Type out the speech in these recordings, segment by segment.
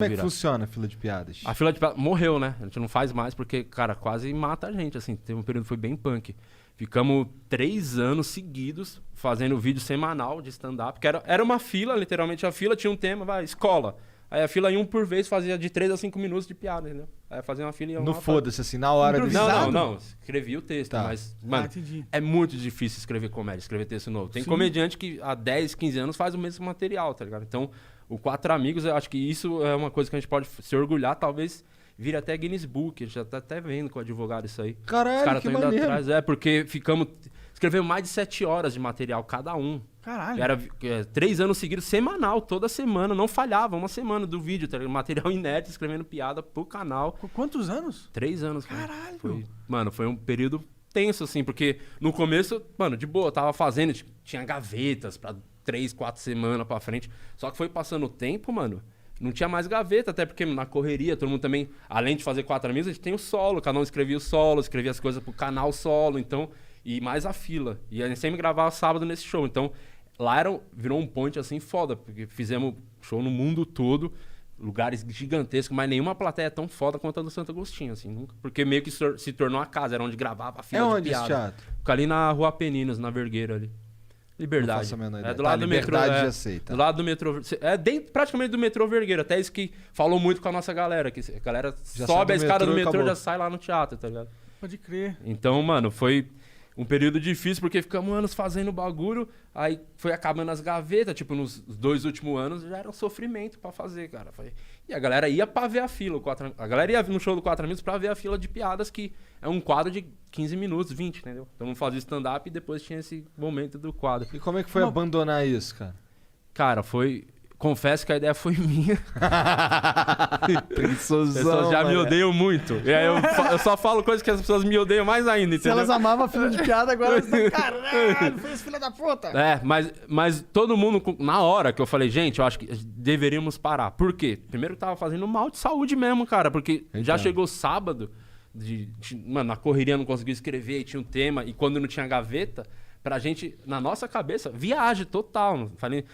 Como é que funciona a fila de piadas? A fila de piadas morreu, né? A gente não faz mais porque, cara, quase mata a gente, assim. Teve um período que foi bem punk. Ficamos 3 anos seguidos fazendo vídeo semanal de stand-up. Era uma fila, literalmente a fila tinha um tema, escola. Aí a fila ia um por vez, fazia de 3 a 5 minutos de piada, entendeu? Aí fazia uma fila e ia No foda-se, assim, na hora do... Não. Escrevia o texto, mas, mano, é muito difícil escrever comédia, escrever texto novo. Tem comediante que há 10, 15 anos faz o mesmo material, tá ligado? Então, o Quatro Amigos, eu acho que isso é uma coisa que a gente pode se orgulhar, talvez vire até Guinness Book. A gente já tá até vendo com o advogado isso aí. Caralho, os caras que estão indo maneiro. atrás. Porque escrevemos mais de 7 horas de material cada um. Caralho. Era 3 anos seguidos, semanal, toda semana, não falhava, uma semana do vídeo, tá ligado? Material inédito, escrevendo piada pro canal. Quantos anos? 3 anos. Caralho. Foi um período tenso, assim, porque no começo, mano, de boa, eu tava fazendo, tinha gavetas pra 3, 4 semanas pra frente. Só que foi passando o tempo, mano, não tinha mais gaveta, até porque na correria, todo mundo também, além de fazer Quatro Amigos, a gente tem o solo, cada um escrevia o solo, escrevia as coisas pro canal solo, então, e mais a fila. E a gente sempre gravava sábado nesse show, então, lá virou um point, assim, foda, porque fizemos show no mundo todo, lugares gigantescos, mas nenhuma plateia é tão foda quanto a do Santo Agostinho, assim, nunca, porque meio que se tornou a casa, era onde gravava a fila de piada. Esse teatro? Fica ali na Rua Apeninos, na Vergueira ali. Liberdade. Não faço a menor ideia. É do lado do metrô. Liberdade já sei, tá. Do lado do metrô. É praticamente do metrô Vergueira. Até isso que falou muito com a nossa galera. Que a galera Já sobe a escada do metrô e acabou. já sai lá no teatro, tá ligado? Pode crer. Então, mano, foi um período difícil porque ficamos anos fazendo bagulho. Aí foi acabando as gavetas. Tipo, nos 2 últimos anos já era um sofrimento pra fazer, cara. E a galera ia pra ver a fila. A galera ia no show do Quatro Amigos pra ver a fila de piadas, que é um quadro de 15 minutos, 20, entendeu? Então não fazia stand-up e depois tinha esse momento do quadro. E como é que foi abandonar isso, cara? Cara, confesso que a ideia foi minha. As Preguiçosão, pessoas já me mané. odeiam muito. E aí eu só falo coisas que as pessoas me odeiam mais ainda, Se entendeu? elas amavam a fila de piada, agora elas estão... Caralho, foi esse filho da puta. É, mas todo mundo, na hora que eu falei, gente, eu acho que deveríamos parar. Por quê? Primeiro que tava fazendo mal de saúde mesmo, cara, porque já chegou sábado, mano, na correria não conseguia escrever, e tinha um tema, e quando não tinha gaveta, pra gente, na nossa cabeça, viagem total. Falei,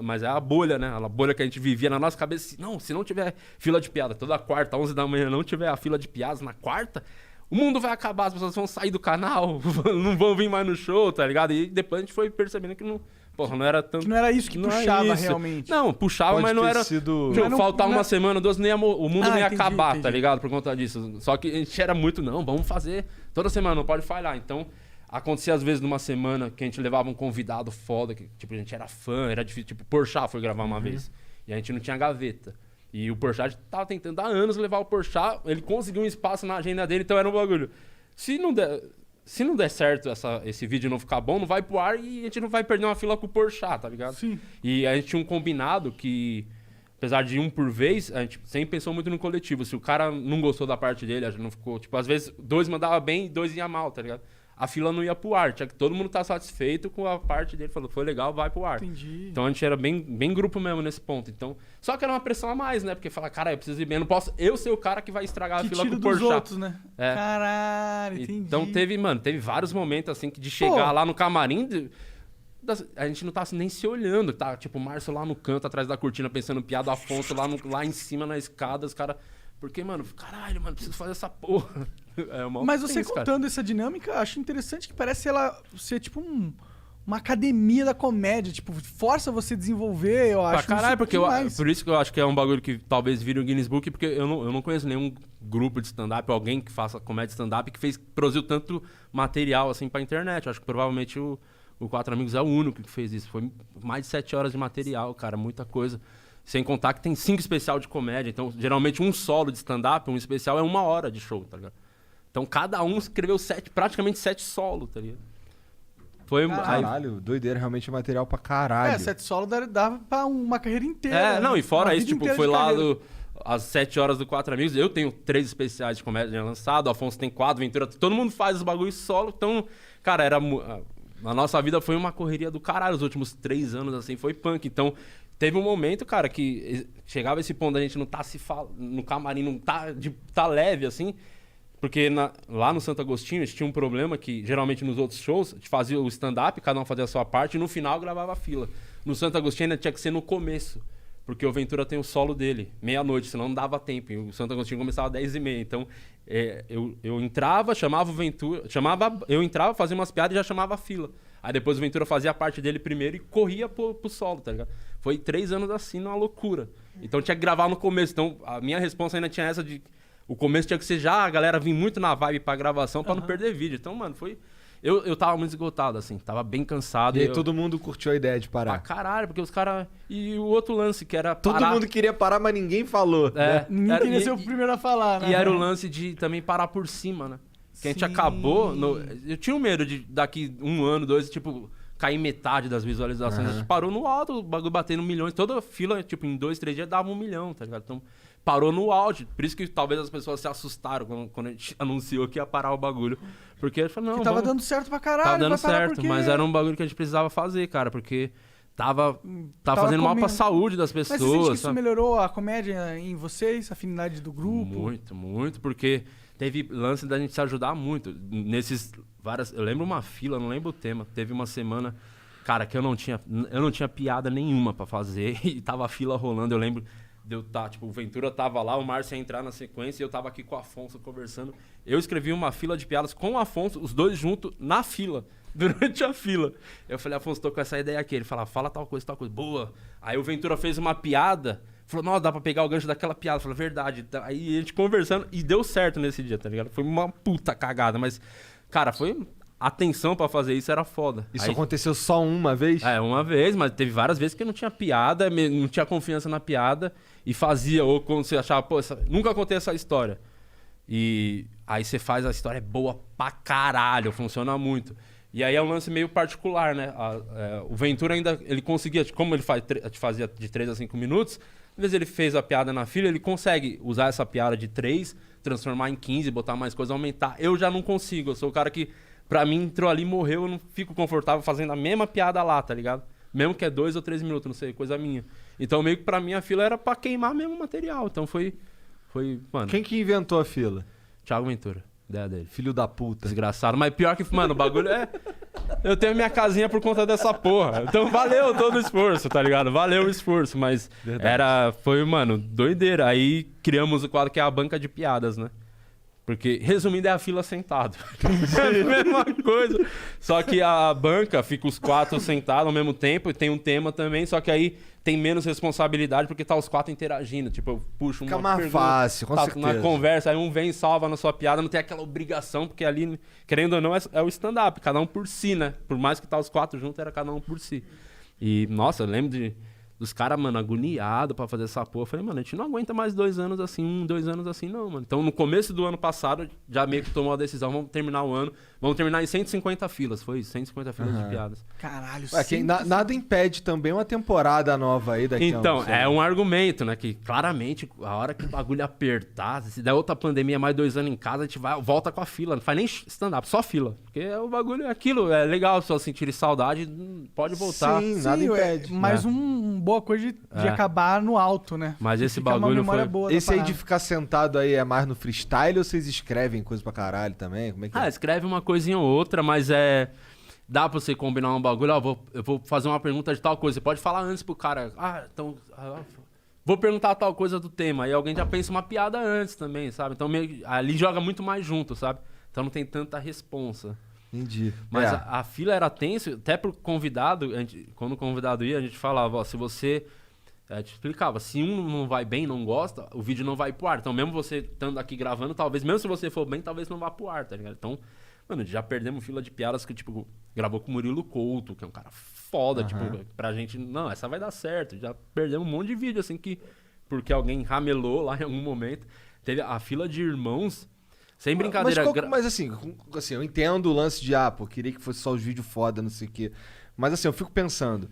mas é a bolha, né? A bolha que a gente vivia na nossa cabeça. Se não tiver fila de piada toda quarta, 11 da manhã, não tiver a fila de piadas na quarta, o mundo vai acabar, as pessoas vão sair do canal, não vão vir mais no show, tá ligado? E depois a gente foi percebendo que não era tanto... Que não era isso que puxava realmente. Não, puxava, Pode mas não ter era... sido- Tipo, faltar uma semana, 2, o mundo não ia entendi, acabar, entendi. tá ligado? Por conta disso. Só que a gente era muito, vamos fazer toda semana, não pode falhar. Então, acontecia às vezes numa semana que a gente levava um convidado foda, que tipo, a gente era fã, era difícil. Tipo, o Porchat foi gravar uma vez. E a gente não tinha gaveta. E o Porchat tava tentando há anos levar o Porchat, ele conseguiu um espaço na agenda dele, então era um bagulho. Se não der certo esse vídeo não ficar bom, não vai pro ar e a gente não vai perder uma fila com o Porchat, tá ligado? Sim. E a gente tinha um combinado que, apesar de um por vez, a gente sempre pensou muito no coletivo. Se o cara não gostou da parte dele, a gente não ficou... Tipo, às vezes 2 mandava bem e 2 ia mal, tá ligado? A fila não ia pro ar, tinha que todo mundo tá satisfeito com a parte dele. Falou, foi legal, vai pro ar. Entendi. Então a gente era bem grupo mesmo nesse ponto. Então, só que era uma pressão a mais, né? Porque fala, cara, eu preciso ir bem, eu não posso eu ser o cara que vai estragar Que a fila com tiro o dos Porchat. outros, né? É. Caralho, entendi. Então teve vários momentos assim que de chegar lá no camarim, a gente não tá nem se olhando, tá? Tipo, o Márcio lá no canto, atrás da cortina, pensando piada, o Afonso lá em cima na escada, os caras... Porque, mano, caralho, mano, preciso fazer essa porra. Mas você contando essa dinâmica, acho interessante que parece ela ser tipo uma academia da comédia, tipo, força você a desenvolver, eu acho. Pra caralho, porque demais. por isso que eu acho que é um bagulho que talvez vire o Guinness Book, porque eu não conheço nenhum grupo de stand-up, alguém que faça comédia stand-up que produziu tanto material assim pra internet. Eu acho que provavelmente o Quatro Amigos é o único que fez isso. Foi mais de 7 horas de material, cara, muita coisa. Sem contar que tem 5 especial de comédia. Então, geralmente, um solo de stand-up, um especial é 1 hora de show, tá ligado? Então, cada um escreveu praticamente 7 solos, tá ligado? Foi... Caralho, doideira, realmente é material pra caralho. 7 solo dava pra uma carreira inteira. não, né? e fora Uma isso, vida tipo, inteira foi de lá carreira. às 7 horas do Quatro Amigos. Eu tenho 3 especiais de comédia lançados, o Afonso tem 4, Ventura... Todo mundo faz os bagulhos solo, então... Cara, a nossa vida foi uma correria do caralho. Os últimos 3 anos, assim, foi punk. Então... Teve um momento, cara, que chegava esse ponto da gente não tá no camarim, não tá leve, assim. Porque lá no Santo Agostinho, a gente tinha um problema que, geralmente, nos outros shows, a gente fazia o stand-up, cada um fazia a sua parte, e no final gravava a fila. No Santo Agostinho ainda tinha que ser no começo. porque o Ventura tem o solo dele, meia-noite, senão não dava tempo. E o Santo Agostinho começava às 10h30. Então, eu entrava, chamava o Ventura... Eu entrava, fazia umas piadas e já chamava a fila. Aí depois o Ventura fazia a parte dele primeiro e corria pro solo, tá ligado? Foi 3 anos assim, numa loucura. Então tinha que gravar no começo. Então a minha resposta ainda tinha essa de... O começo tinha que ser já a galera vir muito na vibe pra gravação pra não perder vídeo. Então, mano, foi... Eu tava muito esgotado, assim. Tava bem cansado. E aí todo mundo curtiu a ideia de parar. Pra caralho, porque os caras... E o outro lance que era Todo mundo queria parar, mas ninguém falou. Ninguém queria ser o primeiro a falar, né? E era o lance de também parar por cima, né? Que a gente acabou... Eu tinha um medo de daqui 1 ano, 2, tipo... cair metade das visualizações. A gente parou no alto, o bagulho batendo milhões. Toda fila, tipo, em 2, 3 dias dava 1 milhão, tá ligado? Então, parou no auge. Por isso que talvez as pessoas se assustaram quando a gente anunciou que ia parar o bagulho. Porque a gente falou, não, que tava dando certo pra caralho. Tava dando certo, mas era um bagulho que a gente precisava fazer, cara. Porque tava fazendo mal pra saúde das pessoas. Mas você sente que isso melhorou a comédia em vocês? A afinidade do grupo? Muito, muito. Porque teve lance da gente se ajudar muito. Nesses... Eu lembro uma fila, não lembro o tema. Teve uma semana, cara, que eu não tinha piada nenhuma pra fazer e tava a fila rolando. Eu lembro de eu estar, tipo, o Ventura tava lá, o Márcio ia entrar na sequência e eu tava aqui com o Afonso conversando. Eu escrevi uma fila de piadas com o Afonso, os dois juntos, na fila, durante a fila. Eu falei, Afonso, tô com essa ideia aqui. Ele falava, fala tal coisa, boa. Aí o Ventura fez uma piada, falou, nossa, dá pra pegar o gancho daquela piada. Eu falei, verdade. Aí a gente conversando e deu certo nesse dia, tá ligado? Foi uma puta cagada, mas... Cara, foi... A tensão pra fazer isso era foda. Isso aconteceu só uma vez? Uma vez, mas teve várias vezes que não tinha piada, não tinha confiança na piada e fazia, ou quando você achava, pô, nunca contei essa história. E aí você faz, a história é boa pra caralho, funciona muito. E aí é um lance meio particular, né? O Ventura ainda, ele conseguia, como ele fazia de 3 a 5 minutos, às vezes ele fez a piada na fila, ele consegue usar essa piada de 3, transformar em 15, botar mais coisa, aumentar. Eu já não consigo, eu sou o cara que, pra mim, entrou ali, morreu, eu não fico confortável fazendo a mesma piada lá, tá ligado? Mesmo que é 2 ou 3 minutos, não sei, coisa minha. Então meio que pra mim a fila era pra queimar mesmo o material, então foi, mano... Quem que inventou a fila? Thiago Ventura, ideia dele. Filho da puta. Desgraçado, mas pior que, mano, o bagulho é... Eu tenho minha casinha por conta dessa porra. Então valeu todo o esforço, tá ligado? Valeu o esforço, mas foi, mano, doideira. Aí criamos o quadro que é a banca de piadas, né? Porque, resumindo, é a fila sentado. É a mesma coisa. Só que a banca fica os 4 sentados ao mesmo tempo e tem um tema também, só que aí tem menos responsabilidade porque tá os 4 interagindo. Tipo, eu puxo uma Fica mais pergunta, fácil, com certeza. Na conversa, aí um vem e salva na sua piada, não tem aquela obrigação, porque ali, querendo ou não, é o stand-up, cada um por si, né? Por mais que tá os 4 juntos, era cada um por si. E, nossa, eu lembro dos caras, mano, agoniados pra fazer essa porra. Eu falei, mano, a gente não aguenta mais 2 anos assim, 2 anos assim, não, mano. Então, no começo do ano passado, já meio que tomou a decisão, vamos terminar o ano, vamos terminar em 150 filas, foi isso, 150 filas de piadas. Caralho, nada impede também uma temporada nova aí daqui a Então, é um argumento, né, que claramente, a hora que o bagulho apertar, se der outra pandemia, mais 2 anos em casa, a gente volta com a fila, não faz nem stand-up, só fila. Porque o bagulho é aquilo, é legal, se sentirem saudade, pode voltar. Sim, nada impede. Mais uma boa coisa de acabar no alto, né? Mas esse bagulho foi... Boa esse aí de ficar sentado aí é mais no freestyle ou vocês escrevem coisa pra caralho também? Como é que é? Escreve uma coisinha ou outra, mas dá pra você combinar um bagulho, eu vou fazer uma pergunta de tal coisa. Você pode falar antes pro cara, vou perguntar tal coisa do tema. Aí alguém já pensa uma piada antes também, sabe? Então ali joga muito mais junto, sabe? Então não tem tanta responsa. Entendi. Mas a fila era tenso, até pro convidado, quando o convidado ia, a gente falava, ó, se você... A gente explicava, se um não vai bem, não gosta, o vídeo não vai pro ar. Então mesmo você estando aqui gravando, talvez, mesmo se você for bem, talvez não vá pro ar, tá ligado? Então, mano, já perdemos fila de piadas que, tipo, gravou com o Murilo Couto, que é um cara foda, tipo, pra gente, não, essa vai dar certo. Já perdemos um monte de vídeo, assim, porque alguém ramelou lá em algum momento. Teve a fila de irmãos... Sem brincadeira. Mas assim, eu entendo o lance de, queria que fosse só os vídeos foda, não sei o quê. Mas assim, eu fico pensando,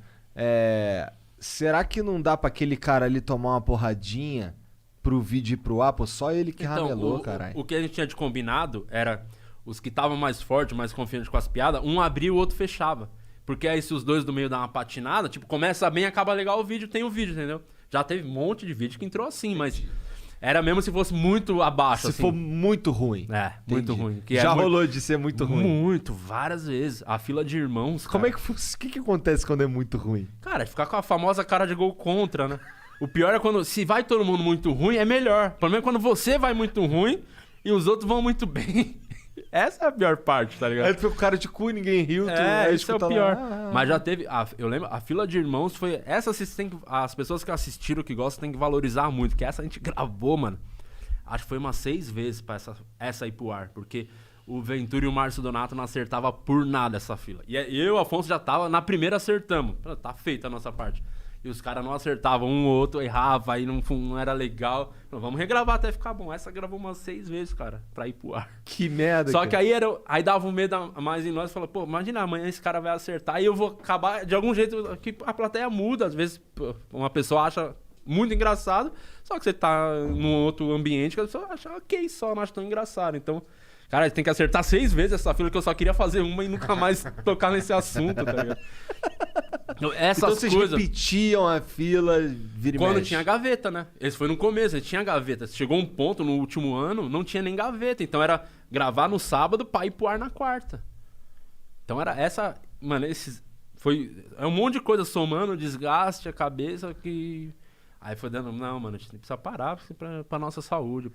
será que não dá pra aquele cara ali tomar uma porradinha pro vídeo ir pro ar? Pô, só ele que ramelou, caralho. O que a gente tinha de combinado era os que estavam mais fortes, mais confiantes com as piadas, um abria e o outro fechava. Porque aí se os dois do meio dão uma patinada, tipo, começa bem, acaba legal o vídeo, tem o vídeo, entendeu? Já teve um monte de vídeo que entrou assim, mas... Era mesmo se fosse muito abaixo, se for muito ruim. Muito ruim. Já rolou de ser muito ruim? Muito, várias vezes. A fila de irmãos, Como é que... O que acontece quando é muito ruim? Cara, ficar com a famosa cara de gol contra, né? O pior é quando, se vai todo mundo muito ruim, é melhor. O problema é quando você vai muito ruim e os outros vão muito bem. Essa é a pior parte, tá ligado? Aí tu foi com cara de cu, ninguém riu. Isso é o pior. Mas já teve... eu lembro, a fila de irmãos foi... as pessoas que assistiram, que gostam, tem que valorizar muito. Que essa a gente gravou, mano. Acho que foi umas 6 vezes pra essa ir pro ar. Porque o Ventura e o Márcio Donato não acertava por nada essa fila. E eu e o Afonso já tava... Na primeira acertamos. Tá feita a nossa parte. E os caras não acertavam, um ou outro errava, aí não era legal. Então, vamos regravar até ficar bom. Essa gravou umas 6 vezes, cara, pra ir pro ar. Que merda, Só que aí dava um medo a mais em nós. Falou, pô, imagina, amanhã esse cara vai acertar e eu vou acabar... De algum jeito, que a plateia muda. Às vezes, uma pessoa acha muito engraçado, só que você tá num outro ambiente que a pessoa acha ok só, não acha tão engraçado. Então... Cara, tem que acertar 6 vezes essa fila que eu só queria fazer uma e nunca mais tocar nesse assunto, tá ligado? Então vocês repetiam a fila, vira e quando mexe. tinha gaveta, né? Esse foi no começo, tinha gaveta. Chegou um ponto no último ano, não tinha nem gaveta. Então era gravar no sábado pra ir pro ar na quarta. Então era essa... Mano, é um monte de coisa somando, desgaste, a cabeça que... Aí foi dando... Não, mano, a gente precisa parar pra nossa saúde.